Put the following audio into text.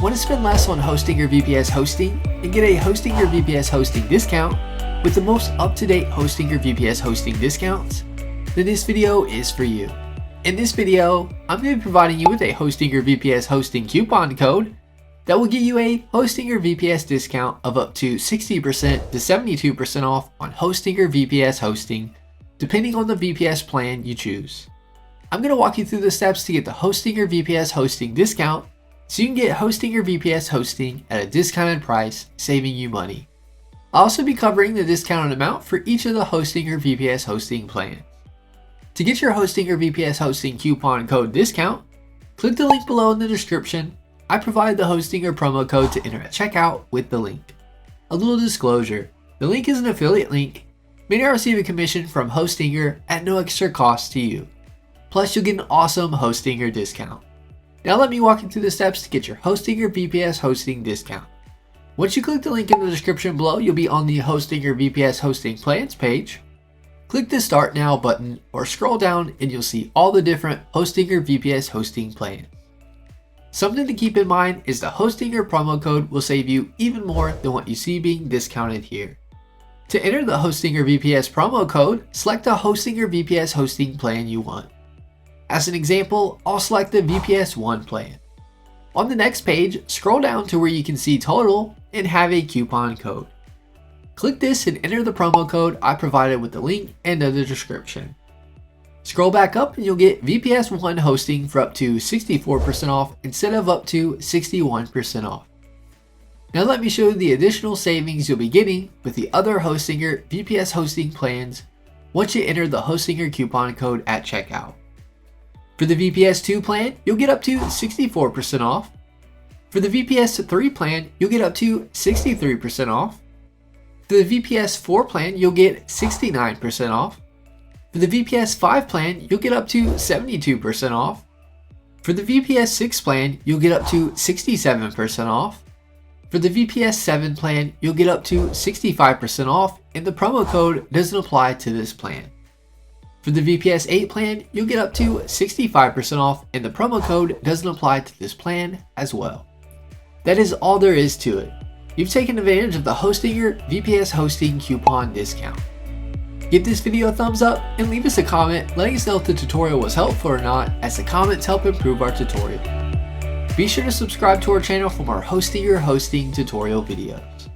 Want to spend less on Hostinger VPS hosting and get a Hostinger VPS hosting discount with the most up-to-date Hostinger VPS hosting discounts? Then this video is for you. In this video, I'm going to be providing you with a Hostinger VPS hosting coupon code that will get you a Hostinger VPS discount of up to 60% to 72% off on Hostinger VPS hosting, depending on the VPS plan you choose. I'm going to walk you through the steps to get the Hostinger VPS hosting discount so you can get Hostinger VPS hosting at a discounted price, saving you money. I'll also be covering the discounted amount for each of the Hostinger VPS hosting plans. To get your Hostinger VPS hosting coupon code discount, click the link below in the description. I provide the Hostinger promo code to enter at checkout with the link. A little disclosure, the link is an affiliate link, meaning I receive a commission from Hostinger at no extra cost to you. Plus you'll get an awesome Hostinger discount. Now let me walk you through the steps to get your Hostinger VPS hosting discount. Once you click the link in the description below, you'll be on the Hostinger VPS hosting plans page. Click the Start Now button or scroll down and you'll see all the different Hostinger VPS hosting plans. Something to keep in mind is the Hostinger promo code will save you even more than what you see being discounted here. To enter the Hostinger VPS promo code, select the Hostinger VPS hosting plan you want. As an example, I'll select the VPS 1 plan. On the next page, scroll down to where you can see total and have a coupon code. Click this and enter the promo code I provided with the link and in the description. Scroll back up and you'll get VPS 1 hosting for up to 64% off instead of up to 61% off. Now let me show you the additional savings you'll be getting with the other Hostinger VPS hosting plans once you enter the Hostinger coupon code at checkout. For the VPS 2 plan, you'll get up to 64% off. For the VPS 3 plan, you'll get up to 63% off. For the VPS 4 plan, you'll get 69% off. For the VPS 5 plan, you'll get up to 72% off. For the VPS 6 plan, you'll get up to 67% off. For the VPS 7 plan, you'll get up to 65% off, and the promo code doesn't apply to this plan. For the VPS 8 plan, you'll get up to 65% off, and the promo code doesn't apply to this plan as well. That is all there is to it. You've taken advantage of the Hostinger VPS hosting coupon discount. Give this video a thumbs up and leave us a comment letting us know if the tutorial was helpful or not, as the comments help improve our tutorial. Be sure to subscribe to our channel for more Hostinger hosting tutorial videos.